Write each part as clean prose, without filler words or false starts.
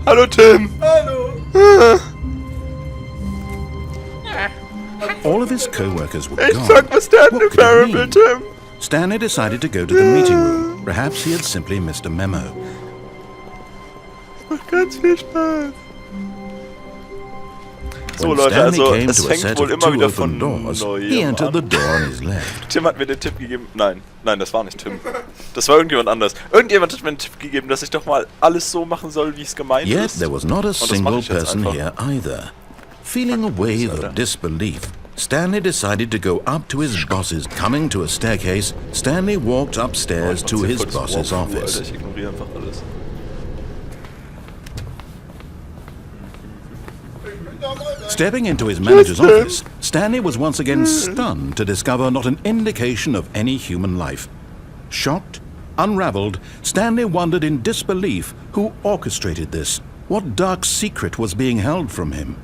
Hallo Tim! Hallo! All of his co-workers were Ich gone. sag mal Stanley What could it Parable, mean? Tim! Stanley decided to go to the meeting room. Perhaps he had simply missed a memo. Macht ganz viel Spaß. So When Leute, Stanley also came es to a fängt set wohl of immer two wieder open von doors, he neuem entered the an. door on his left. Tim hat mir den Tipp gegeben, nein, das war nicht Tim. Das war irgendjemand anders. Irgendjemand hat mir den Tipp gegeben, dass ich doch mal alles so machen soll, wie es gemeint Yet ist. there was not a Und das single mache ich jetzt person einfach. here either. Feeling a wave of disbelief, Stanley decided to go up to his boss's. Coming to a staircase, Stanley walked upstairs to his boss's office. Alter, ich ignoriere einfach alles. Stepping into his manager's office, Stanley was once again stunned to discover not an indication of any human life. Shocked, unraveled, Stanley wondered in disbelief who orchestrated this. What dark secret was being held from him?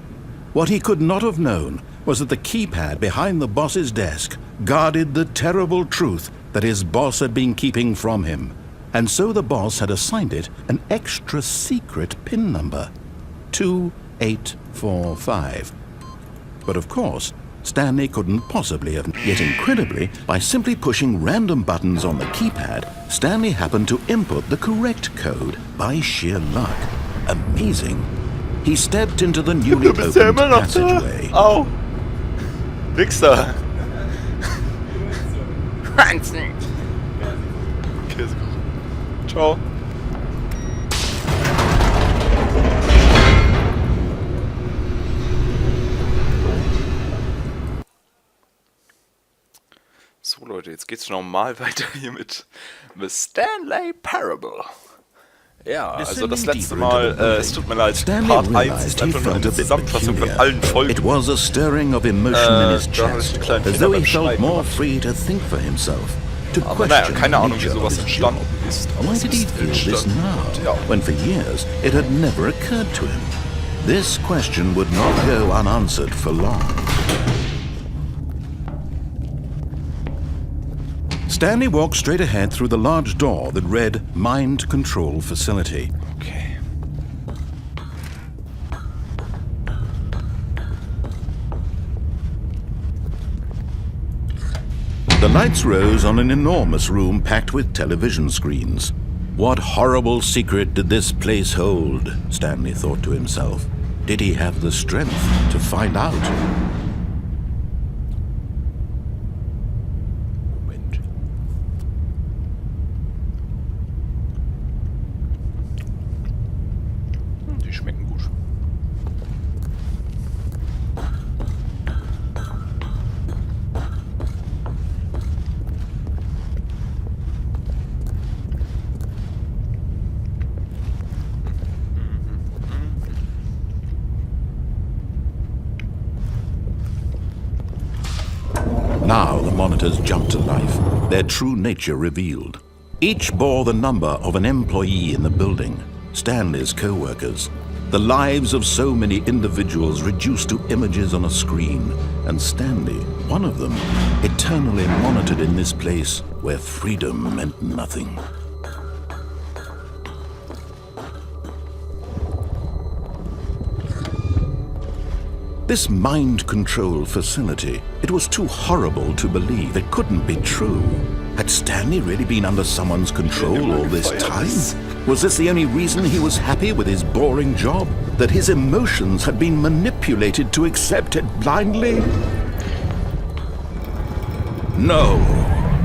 What he could not have known was that the keypad behind the boss's desk guarded the terrible truth that his boss had been keeping from him. And so the boss had assigned it an extra secret PIN number. 2845. But of course, Stanley couldn't possibly have. Yet incredibly, by simply pushing random buttons on the keypad, Stanley happened to input the correct code by sheer luck. Amazing. He stepped into the newly Du bist ja opened immer noch da. passageway. Au! Wichser! Okay, ist gut. Ciao. So Leute, jetzt geht's normal weiter hier mit The Stanley Parable. Ja, also das letzte Mal, es tut mir leid, Part 1 ist einfach nur eine Zusammenfassung von allen Folgen. It was a stirring of emotion in his da habe ich chest, einen kleinen as Fehler though he beim felt Schneiden more gemacht. free to think for himself, to Aber naja, question keine the Ahnung, wie nature sowas of his entstanden job. ist. Aber Why es did he ist feel this entstanden. now, Und ja. when for years it had never occurred to him? This question would not go unanswered for long. Stanley walked straight ahead through the large door that read Mind Control Facility. Okay. The lights rose on an enormous room packed with television screens. What horrible secret did this place hold? Stanley thought to himself. Did he have the strength to find out? Moment. Die schmecken gut. Now the monitors jumped to life, their true nature revealed. Each bore the number of an employee in the building, Stanley's co-workers. The lives of so many individuals reduced to images on a screen, and Stanley, one of them, eternally monitored in this place where freedom meant nothing. This mind control facility, it was too horrible to believe. It couldn't be true. Had Stanley really been under someone's control all this time? Was this the only reason he was happy with his boring job? That his emotions had been manipulated to accept it blindly? No,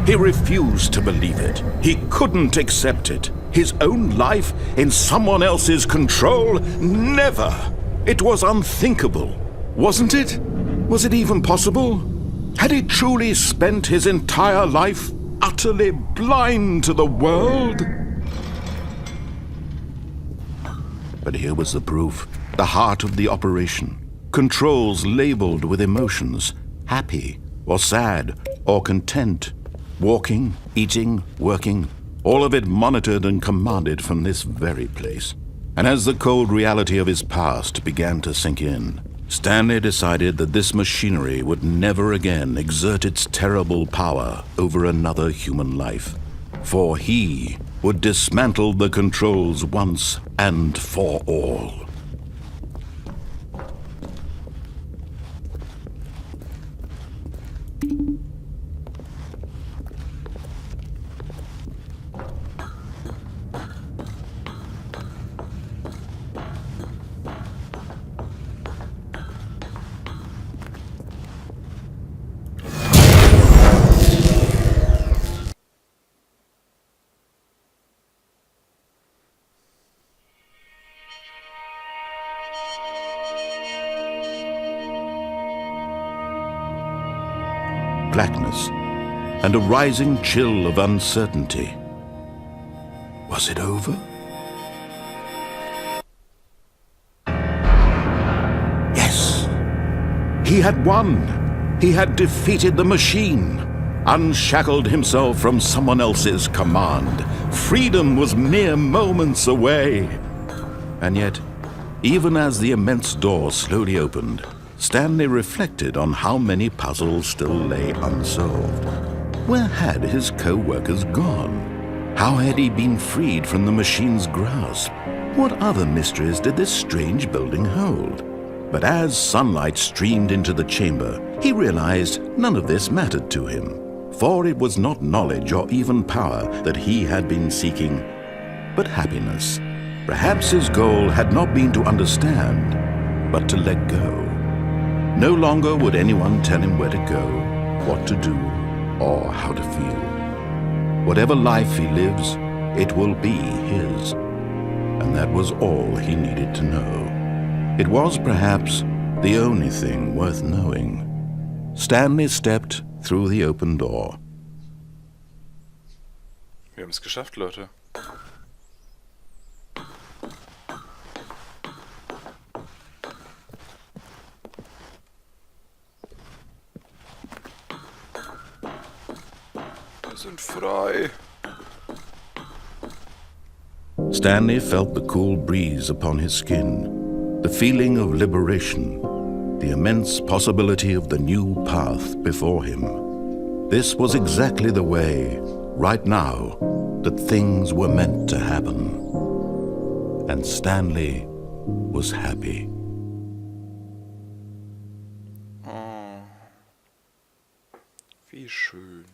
he refused to believe it. He couldn't accept it. His own life in someone else's control? Never! It was unthinkable. Wasn't it? Was it even possible? Had he truly spent his entire life utterly blind to the world? But here was the proof. The heart of the operation. Controls labeled with emotions. Happy, or sad, or content. Walking, eating, working. All of it monitored and commanded from this very place. And as the cold reality of his past began to sink in, Stanley decided that this machinery would never again exert its terrible power over another human life. For he would dismantle the controls once and for all. Blackness and a rising chill of uncertainty. Was it over? Yes! He had won! He had defeated the machine, unshackled himself from someone else's command. Freedom was mere moments away. And yet, even as the immense door slowly opened, Stanley reflected on how many puzzles still lay unsolved. Where had his co-workers gone? How had he been freed from the machine's grasp? What other mysteries did this strange building hold? But as sunlight streamed into the chamber, he realized none of this mattered to him, for it was not knowledge or even power that he had been seeking, but happiness. Perhaps his goal had not been to understand, but to let go. No longer would anyone tell him where to go, what to do, or how to feel. Whatever life he lives, it will be his. And that was all he needed to know. It was perhaps the only thing worth knowing. Stanley stepped through the open door. Wir haben es geschafft, Leute. Wir sind frei. Stanley felt the cool breeze upon his skin, the feeling of liberation, the immense possibility of the new path before him. This was exactly the way, right now, that things were meant to happen. And Stanley was happy. Oh, wie schön.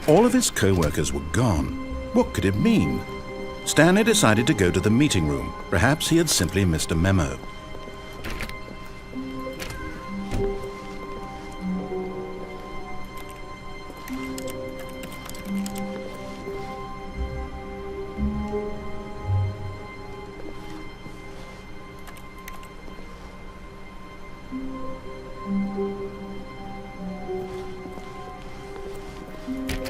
All of his co-workers were gone. What could it mean? Stanley decided to go to the meeting room. Perhaps he had simply missed a memo.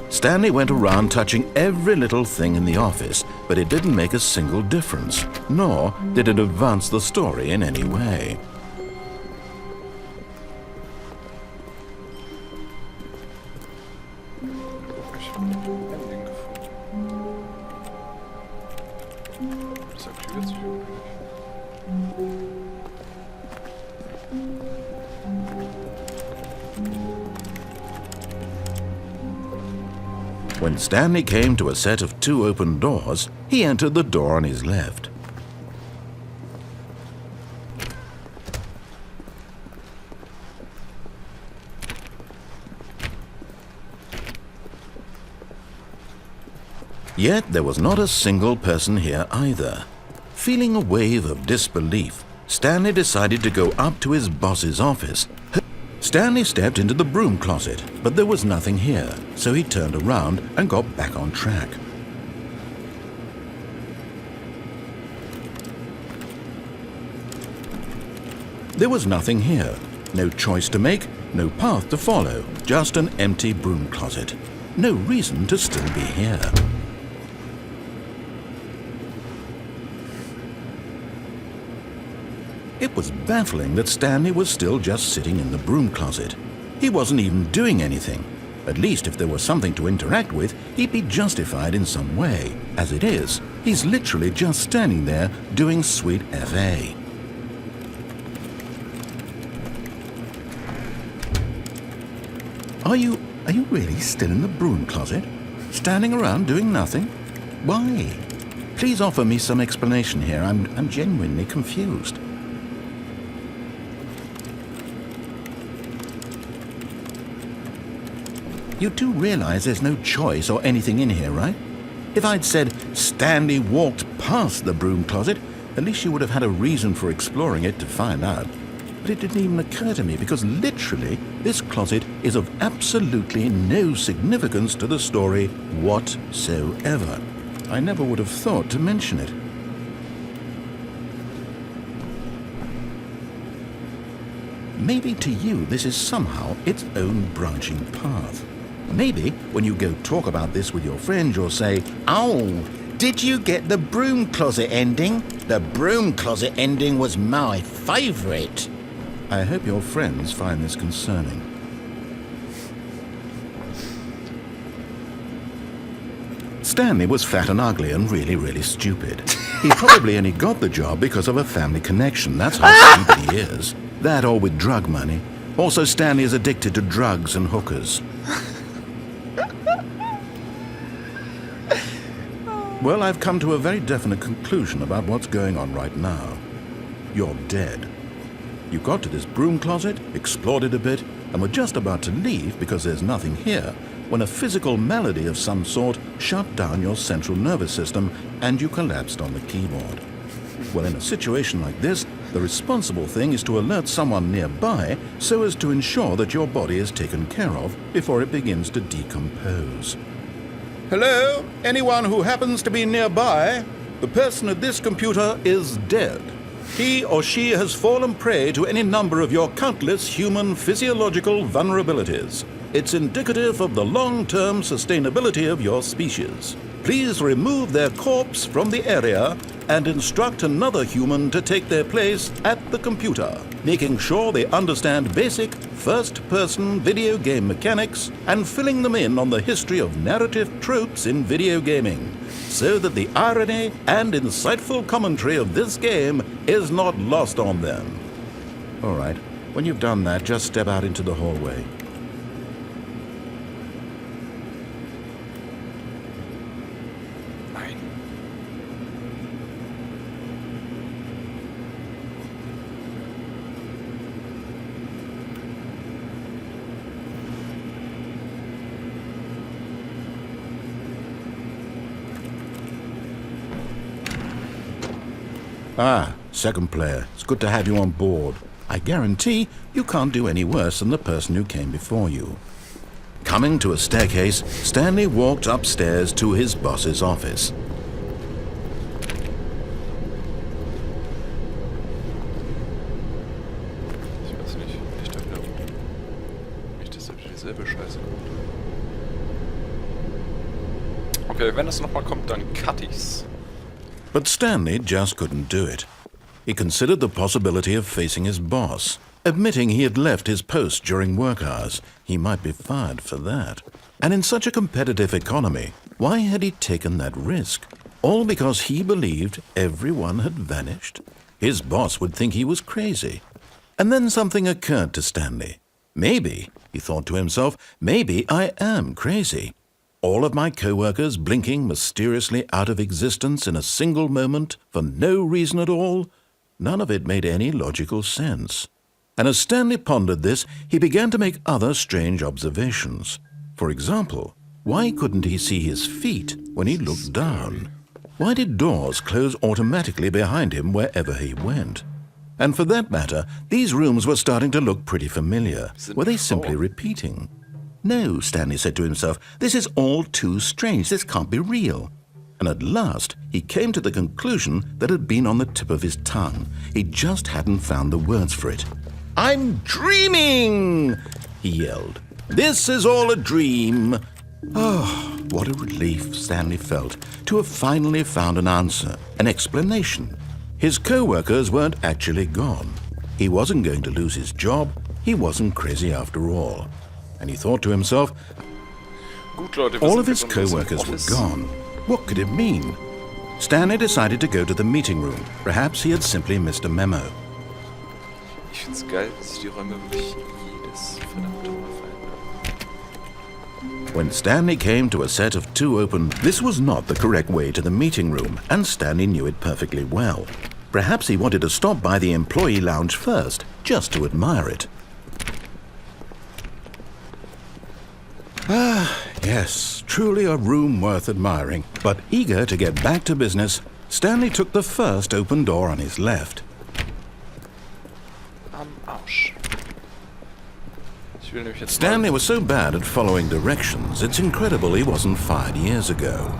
Stanley went around touching every little thing in the office, but it didn't make a single difference, nor did it advance the story in any way. Ich habe ein Ding gefunden. Das aktiviert sich irgendwie nicht. When Stanley came to a set of 2 open doors, he entered the door on his left. Yet there was not a single person here either. Feeling a wave of disbelief, Stanley decided to go up to his boss's office. Stanley stepped into the broom closet, but there was nothing here, so he turned around and got back on track. There was nothing here. No choice to make, no path to follow, just an empty broom closet. No reason to still be here. It was baffling that Stanley was still just sitting in the broom closet. He wasn't even doing anything. At least if there was something to interact with, he'd be justified in some way. As it is, He's literally just standing there doing sweet FA. Are you really still in the broom closet? Standing around doing nothing? Why? Please offer me some explanation here. I'm genuinely confused. You do realize there's no choice or anything in here, right? If I'd said Stanley walked past the broom closet, at least you would have had a reason for exploring it to find out. But it didn't even occur to me because literally this closet is of absolutely no significance to the story whatsoever. I never would have thought to mention it. Maybe to you this is somehow its own branching path. Maybe when you go talk about this with your friends, you'll say, "Oh, did you get the broom closet ending? The broom closet ending was my favorite." I hope your friends find this concerning. Stanley was fat and ugly and really stupid. He probably only got the job because of a family connection. That's how stupid he is. That or with drug money. Also, Stanley is addicted to drugs and hookers. Well, I've come to a very definite conclusion about what's going on right now. You're dead. You got to this broom closet, explored it a bit, and were just about to leave because there's nothing here, when a physical malady of some sort shut down your central nervous system and you collapsed on the keyboard. Well, in a situation like this, the responsible thing is to alert someone nearby so as to ensure that your body is taken care of before it begins to decompose. Hello? Anyone who happens to be nearby? The person at this computer is dead. He or she has fallen prey to any number of your countless human physiological vulnerabilities. It's indicative of the long-term sustainability of your species. Please remove their corpse from the area and instruct another human to take their place at the computer, making sure they understand basic first-person video game mechanics and filling them in on the history of narrative tropes in video gaming, so that the irony and insightful commentary of this game is not lost on them. All right, when you've done that, just step out into the hallway. Ah, second player. It's good to have you on board. I guarantee you can't do any worse than the person who came before you. Coming to a staircase, Stanley walked upstairs to his boss's office. Ich weiß nicht. Ich dachte nicht, dass dieselbe Scheiße kommt. Okay, wenn es nochmal kommt, dann cut ich's. But Stanley just couldn't do it. He considered the possibility of facing his boss, admitting he had left his post during work hours. He might be fired for that. And in such a competitive economy, why had he taken that risk? All because he believed everyone had vanished? His boss would think he was crazy. And then something occurred to Stanley. Maybe, he thought to himself, maybe I am crazy. All of my co-workers blinking mysteriously out of existence in a single moment for no reason at all? None of it made any logical sense. And as Stanley pondered this, he began to make other strange observations. For example, why couldn't he see his feet when he looked down? Why did doors close automatically behind him wherever he went? And for that matter, these rooms were starting to look pretty familiar. Were they simply repeating? No, Stanley said to himself, this is all too strange. This can't be real. And at last, he came to the conclusion that had been on the tip of his tongue. He just hadn't found the words for it. "I'm dreaming!" he yelled. "This is all a dream." Oh, what a relief Stanley felt to have finally found an answer, an explanation. His co-workers weren't actually gone. He wasn't going to lose his job. He wasn't crazy after all. And he thought to himself, Gut, Leute, all of his co-workers were gone. What could it mean? Stanley decided to go to the meeting room. Perhaps he had simply missed a memo. Ich find's geil, dass sich die Räume wirklich jedes verdammte Mal verändern. When Stanley came to a set of 2 open, this was not the correct way to the meeting room, and Stanley knew it perfectly well. Perhaps he wanted to stop by the employee lounge first, just to admire it. Ah, yes, truly a room worth admiring. But eager to get back to business, Stanley took the first open door on his left. Am Arsch. Ich will nämlich jetzt Stanley was so bad at following directions, it's incredible he wasn't fired years ago.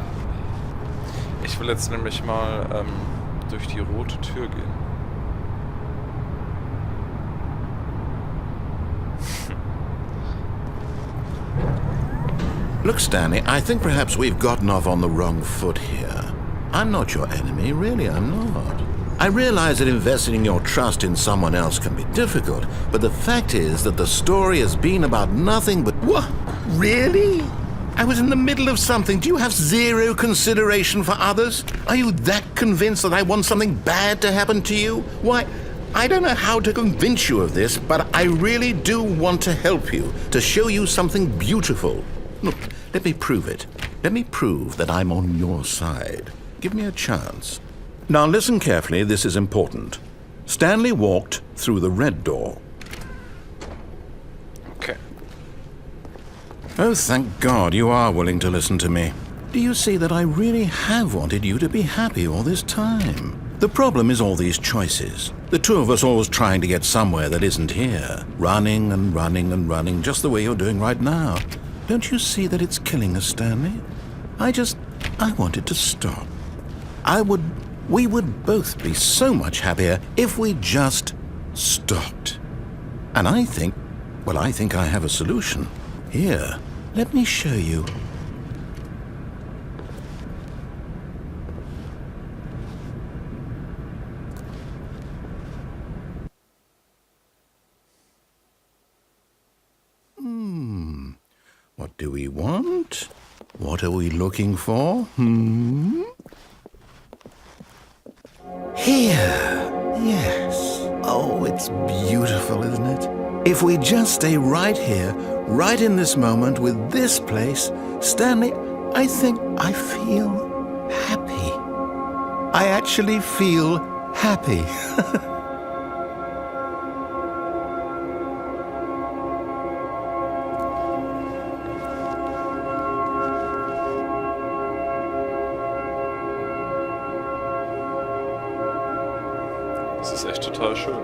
Ich will jetzt nämlich mal durch die rote Tür gehen. Look, Stanley, I think perhaps we've gotten off on the wrong foot here. I'm not your enemy, really, I'm not. I realize that investing your trust in someone else can be difficult, but the fact is that the story has been about nothing but... What? Really? I was in the middle of something. Do you have zero consideration for others? Are you that convinced that I want something bad to happen to you? Why, I don't know how to convince you of this, but I really do want to help you, to show you something beautiful. Look, let me prove it. Let me prove that I'm on your side. Give me a chance. Now listen carefully, this is important. Stanley walked through the red door. Okay. Oh, thank God you are willing to listen to me. Do you see that I really have wanted you to be happy all this time? The problem is all these choices. The two of us always trying to get somewhere that isn't here. Running and running and running, just the way you're doing right now. Don't you see that it's killing us, Stanley? I wanted to stop. We would both be so much happier if we just stopped. And I think I have a solution. Here, let me show you. What do we want? What are we looking for? Here. Yes. Oh, it's beautiful, isn't it? If we just stay right here, right in this moment with this place, Stanley, I think I feel happy. I actually feel happy. Das ist echt total schön.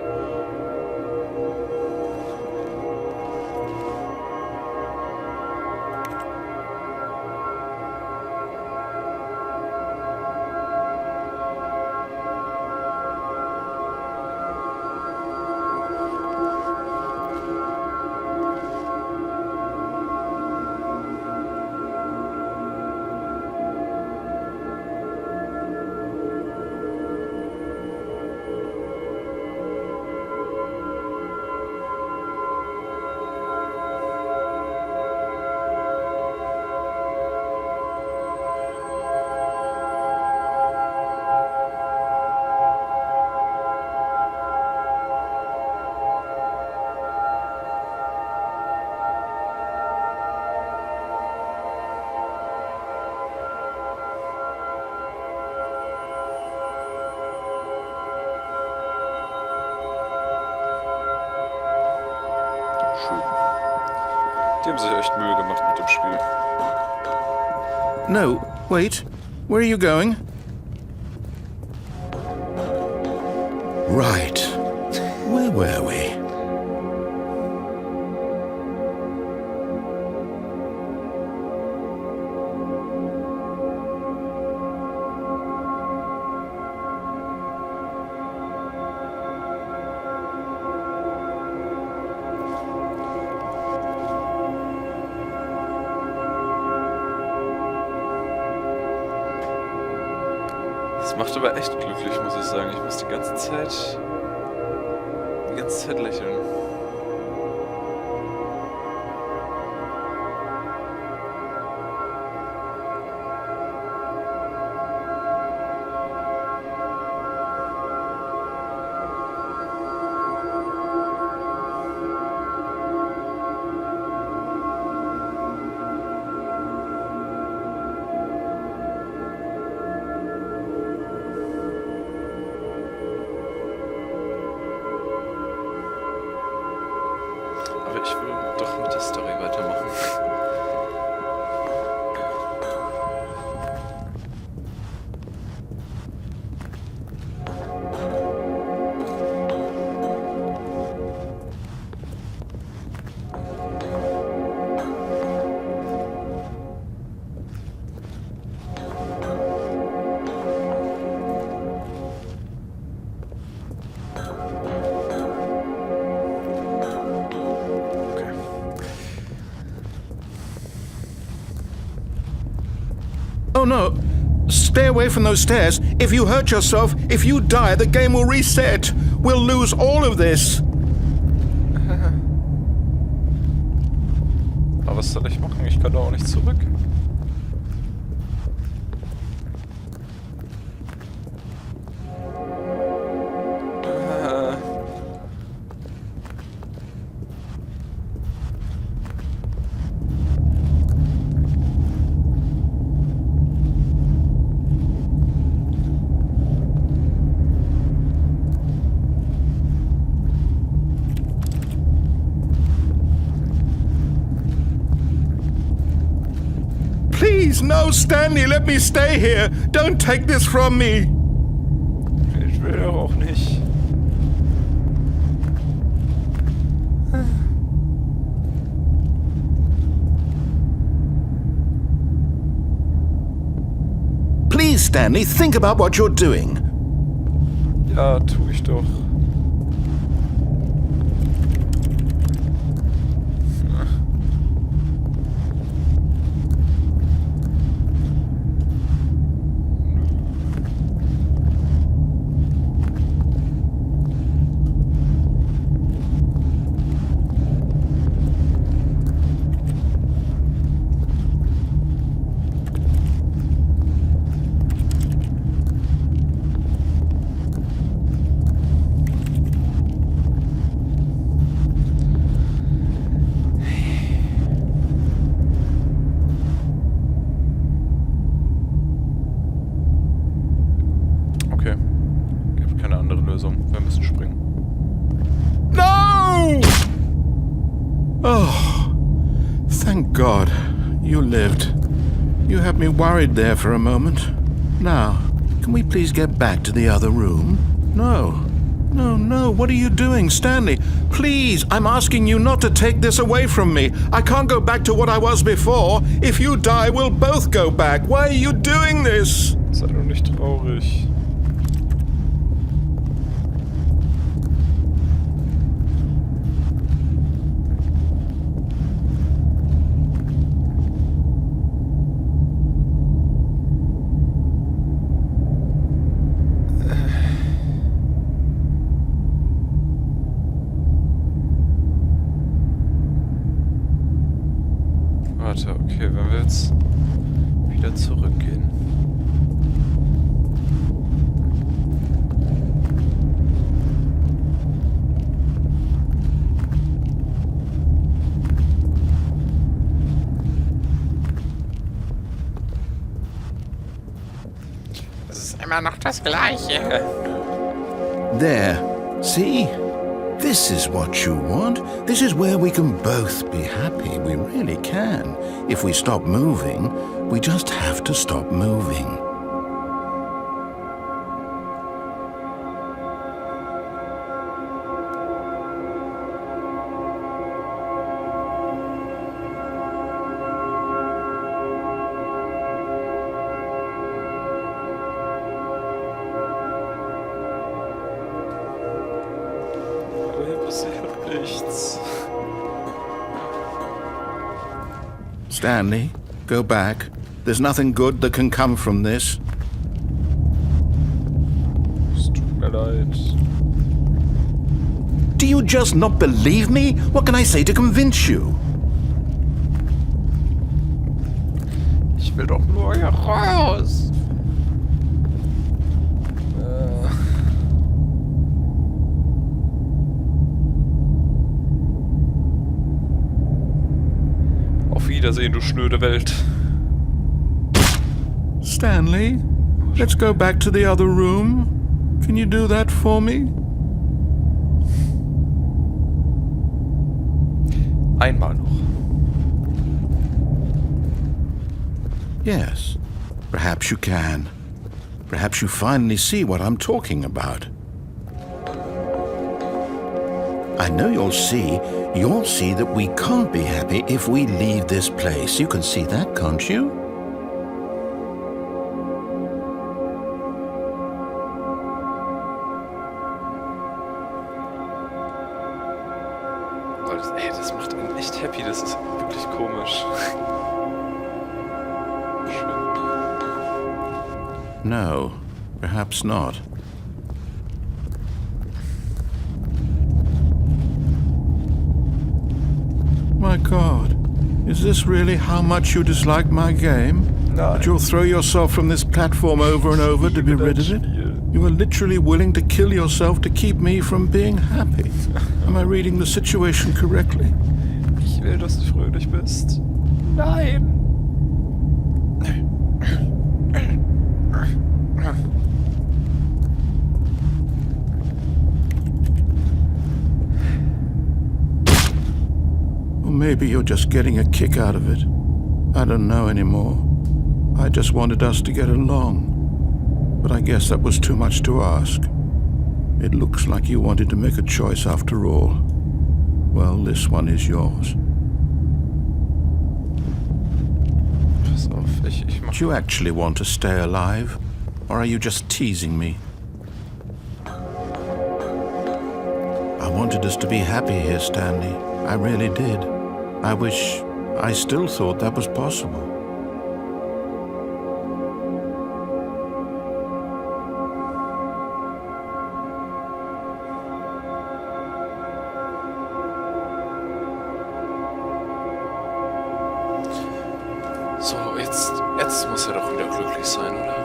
Die haben sich echt Mühe gemacht mit dem Spiel. No, wait. Where are you going? Right. Where were we? Das macht aber echt glücklich, muss ich sagen. Ich muss die ganze Zeit lächeln. doch mit der Story weitermachen. Oh no! Stay away from those stairs. If you hurt yourself, if you die, the game will reset. We'll lose all of this. Aber was soll ich machen? Ich kann da auch nicht zurück. Please, no, Stanley, let me stay here. Don't take this from me. Ich will doch auch nicht. Please, Stanley, think about what you're doing. Ja, tu ich doch. Okay. Gibt keine andere Lösung. Wir müssen springen. No! Oh, thank God. You lived. You had me worried there for a moment. Now, can we please get back to the other room? No. No, no, what are you doing, Stanley? Please, I'm asking you not to take this away from me. I can't go back to what I was before. If you die, we'll both go back. Why are you doing this? Sei doch nicht traurig. Warte, okay, wenn wir jetzt wieder zurückgehen. Es ist immer noch das Gleiche. There. See? This is what you want. This is where we can both be happy. We really can. If we stop moving, we just have to stop moving. Aber hier passiert nichts. Stanley, go back. There's nothing good that can come from this. Es tut mir leid. Do you just not believe me? What can I say to convince you? Ich will doch nur hier raus. Auf Wiedersehen, du schnöde Welt. Stanley, let's go back to the other room. Can you do that for me? Einmal noch. Yes, perhaps you can. Perhaps you finally see what I'm talking about. I know you'll see that we can't be happy if we leave this place. You can see that, can't you? Ey, das macht einen echt happy, das ist wirklich komisch. No, perhaps not. My God, is this really how much you dislike my game? No. That you'll throw yourself from this platform over and over to be rid of it? You are literally willing to kill yourself to keep me from being happy. Am I reading the situation correctly? Ich will, dass du fröhlich bist. Nein! Or maybe you're just getting a kick out of it. I don't know anymore. I just wanted us to get along. But I guess that was too much to ask. It looks like you wanted to make a choice after all. Well, this one is yours. Pass auf, ich mach... Do you actually want to stay alive? Or are you just teasing me? I wanted us to be happy here, Stanley. I really did. I wish I still thought that was possible. So, jetzt muss er doch wieder glücklich sein, oder?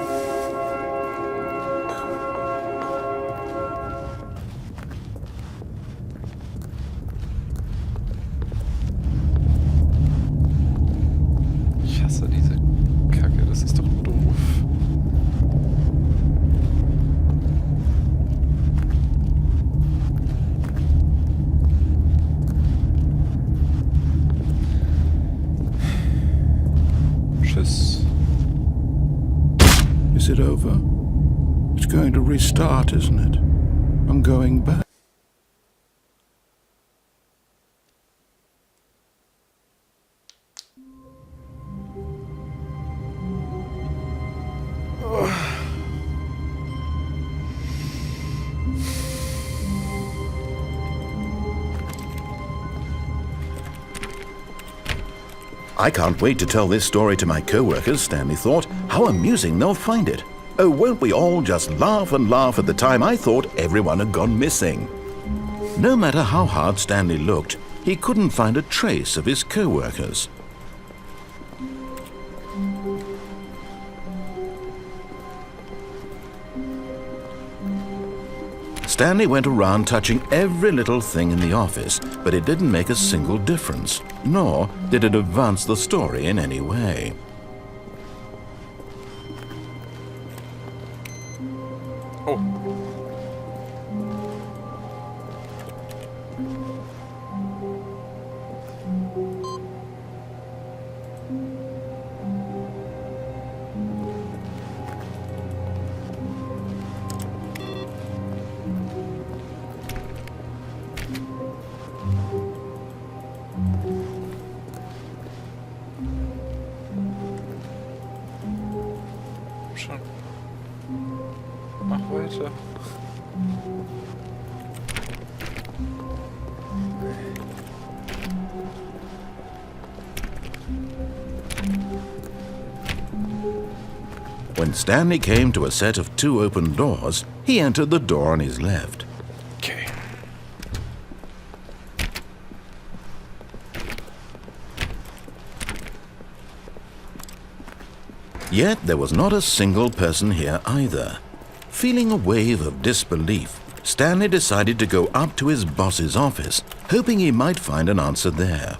Ich hasse diese Kacke, das ist doch doof. Tschüss. Is it over? It's going to restart, isn't it? I'm going back. I can't wait to tell this story to my co-workers, Stanley thought. How amusing they'll find it. Oh, won't we all just laugh and laugh at the time I thought everyone had gone missing. No matter how hard Stanley looked, he couldn't find a trace of his co-workers. Stanley went around touching every little thing in the office, but it didn't make a single difference, nor did it advance the story in any way. Oh. Schon. Mach weiter. When Stanley came to a set of 2 open doors, he entered the door on his left. Okay. Yet there was not a single person here either. Feeling a wave of disbelief, Stanley decided to go up to his boss's office, hoping he might find an answer there.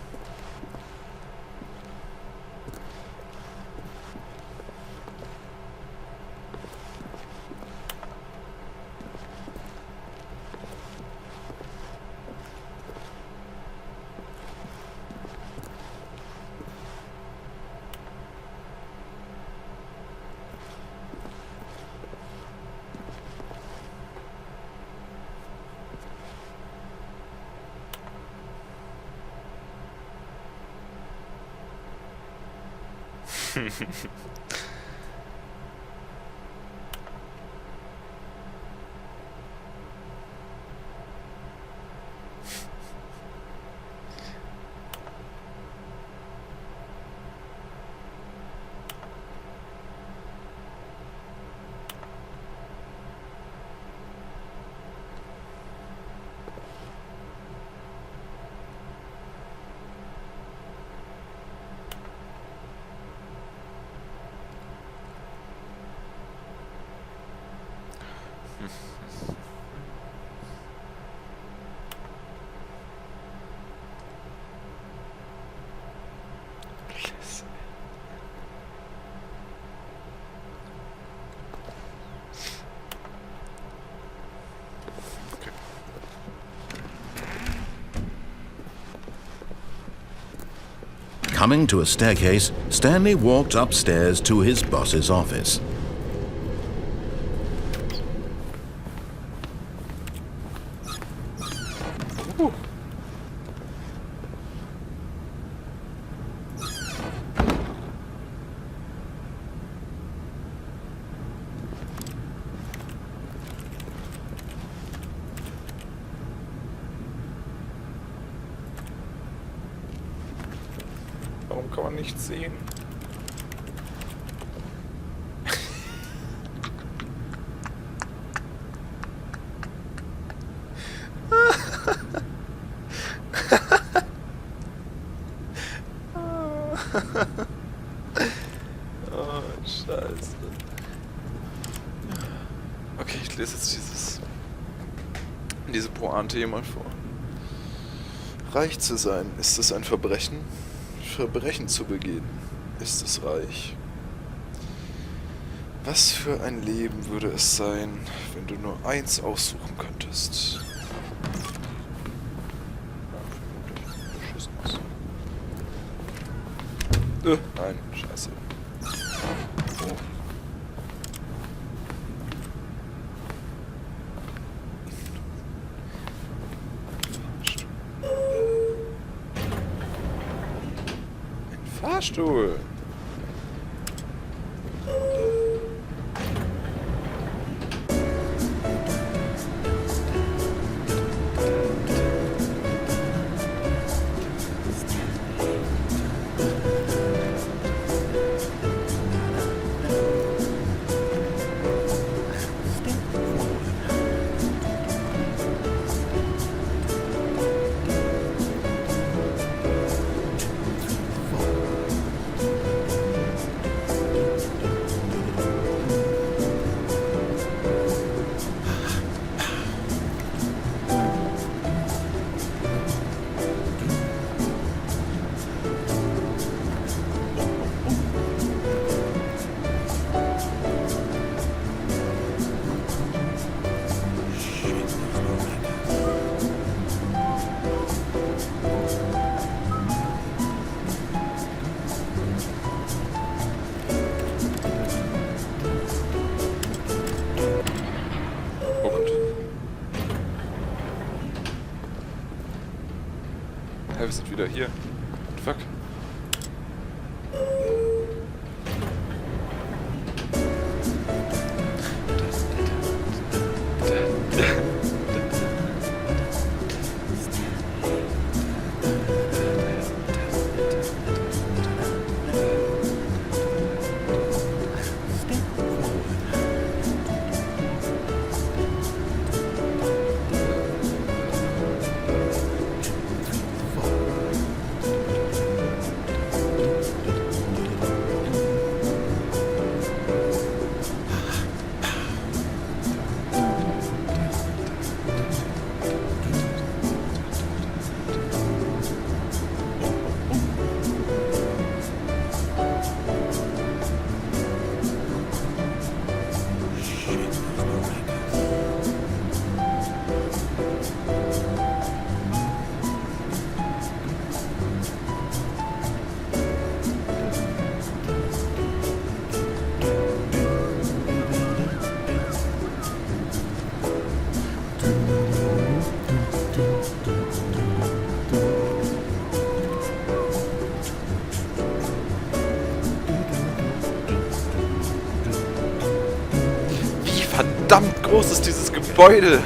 Coming to a staircase, Stanley walked upstairs to his boss's office. Warum kann man nichts sehen? Oh, Scheiße. Okay, ich lese jetzt diese Pointe hier mal vor. Reich zu sein, ist es ein Verbrechen? Verbrechen zu begehen, ist es reich. Was für ein Leben würde es sein, wenn du nur eins aussuchen könntest? Nein, scheiße. Oh. Fahrstuhl. Wir sind wieder hier. Fuck. verdammt groß ist dieses Gebäude?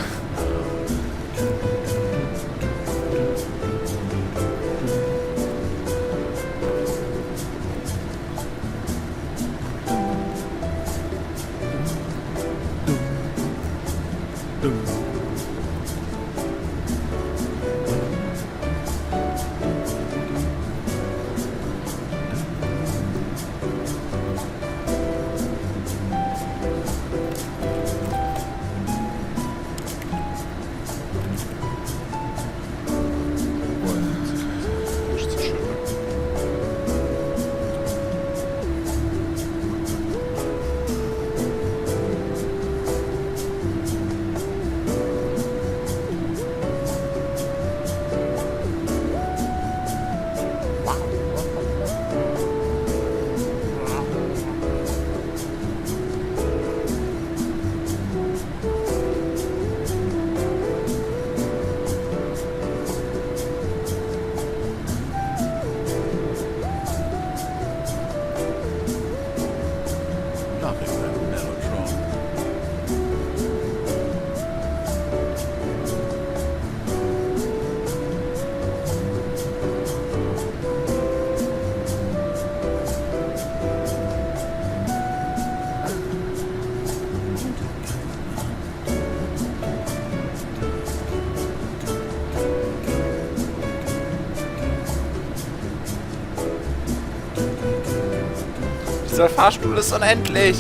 Dieser Fahrstuhl ist unendlich.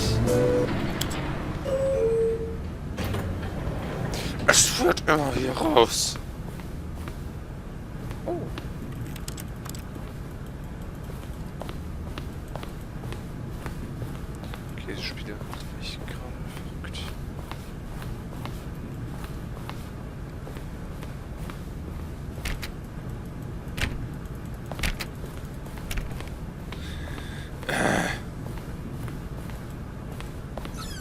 Es führt immer hier raus. Oh. Okay, das Spiel macht mich gerade verrückt.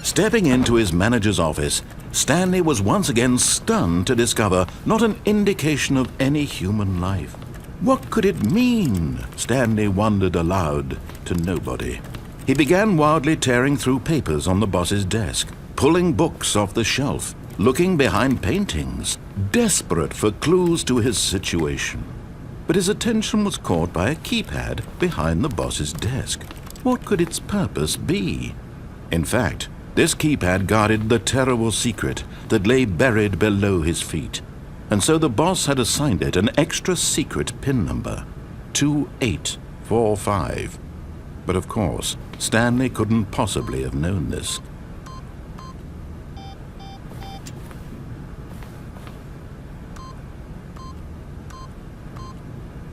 Stepping into his manager's office, Stanley was once again stunned to discover not an indication of any human life. What could it mean? Stanley wondered aloud to nobody. He began wildly tearing through papers on the boss's desk, pulling books off the shelf, looking behind paintings, desperate for clues to his situation. But his attention was caught by a keypad behind the boss's desk. What could its purpose be? In fact, this keypad guarded the terrible secret that lay buried below his feet, and so the boss had assigned it an extra secret PIN number, 2845. But of course, Stanley couldn't possibly have known this.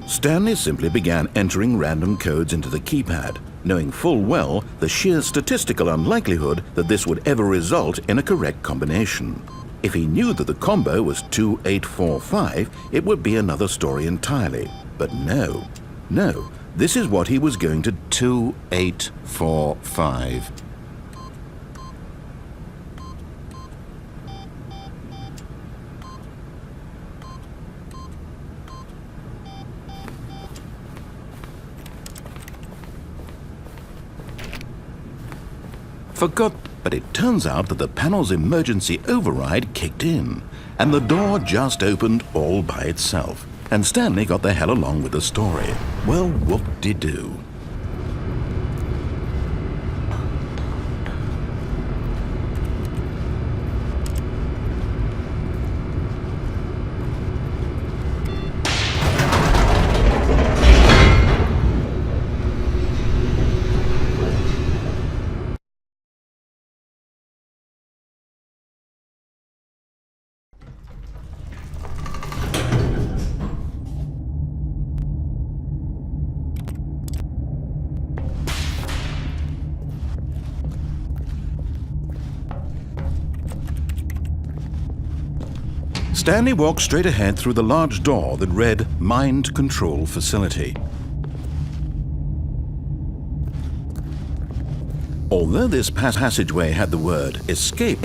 Stanley simply began entering random codes into the keypad, knowing full well the sheer statistical unlikelihood that this would ever result in a correct combination. If he knew that the combo was 2845, it would be another story entirely. But no, this is what he was going to 2845. But it turns out that the panel's emergency override kicked in, and the door just opened all by itself, and Stanley got the hell along with the story. Well, whoop-de-doo. Stanley walked straight ahead through the large door that read Mind Control Facility. Although this passageway had the word escape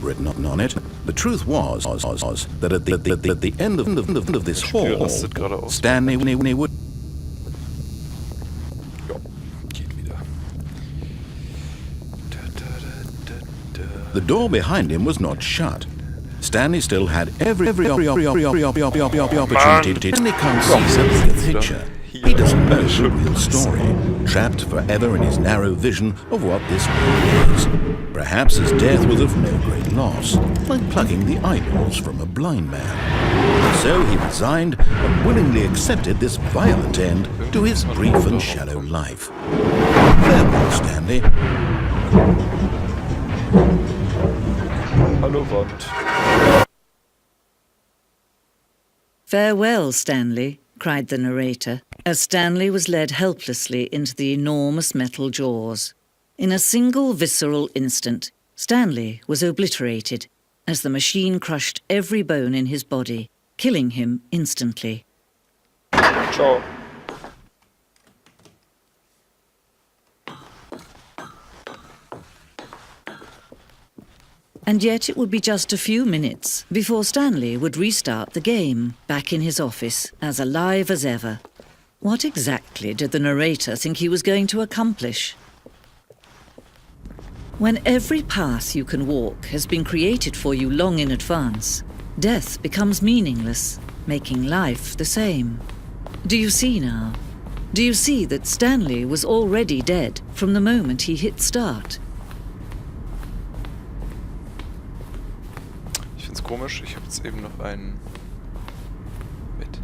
written on it, the truth was that at the end of this hall, Stanley would... Ja, geht wieder. The door behind him was not shut. Stanley still had every opportunity to... Stanley can't see something in the picture. He doesn't know the real story, trapped forever in his narrow vision of what this world is. Perhaps his death was of no great loss, like plucking the eyeballs from a blind man. So he resigned and willingly accepted this violent end to his brief and shallow life. Farewell, Stanley. Hallo Wand. "Farewell, Stanley," cried the narrator, as Stanley was led helplessly into the enormous metal jaws. In a single visceral instant, Stanley was obliterated as the machine crushed every bone in his body, killing him instantly. Ciao. And yet it would be just a few minutes before Stanley would restart the game, back in his office, as alive as ever. What exactly did the narrator think he was going to accomplish? When every path you can walk has been created for you long in advance, death becomes meaningless, making life the same. Do you see now? Do you see that Stanley was already dead from the moment he hit start? Ich find's komisch, ich habe jetzt eben noch einen mit.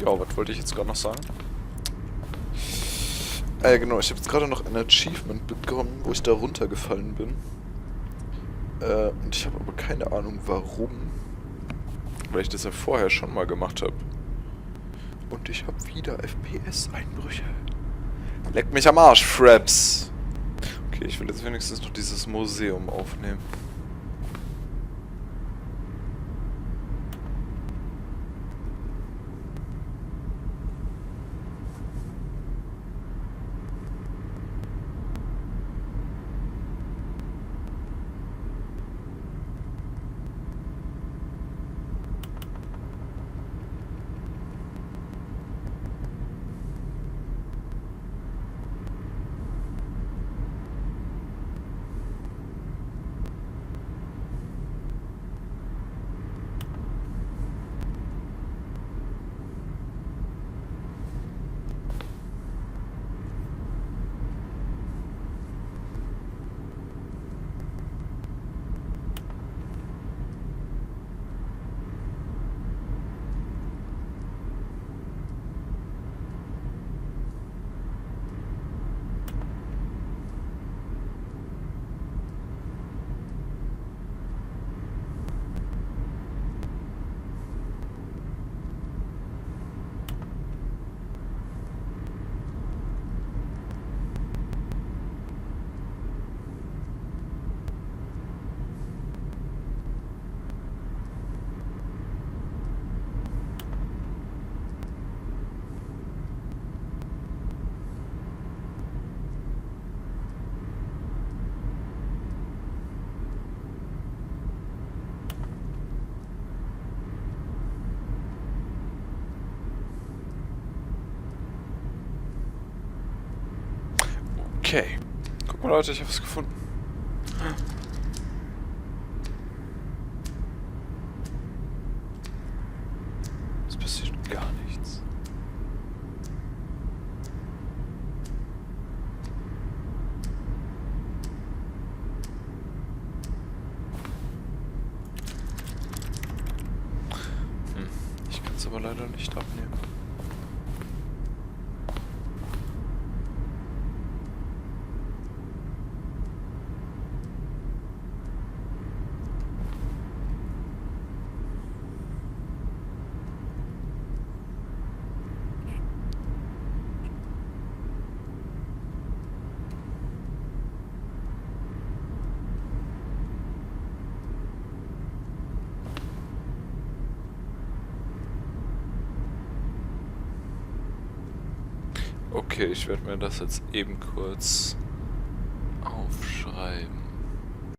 Ja, was wollte ich jetzt gerade noch sagen? Genau, ich habe jetzt gerade noch ein Achievement bekommen, wo ich da runtergefallen bin. Und ich habe aber keine Ahnung warum. Weil ich das ja vorher schon mal gemacht habe. Und ich habe wieder FPS-Einbrüche. Leck mich am Arsch, Fraps! Okay, ich will jetzt wenigstens noch dieses Museum aufnehmen. Okay. Guck mal Leute, ich habe es gefunden. Es passiert gar nichts. Ich kann es aber leider nicht abnehmen. Okay, ich werde mir das jetzt eben kurz aufschreiben.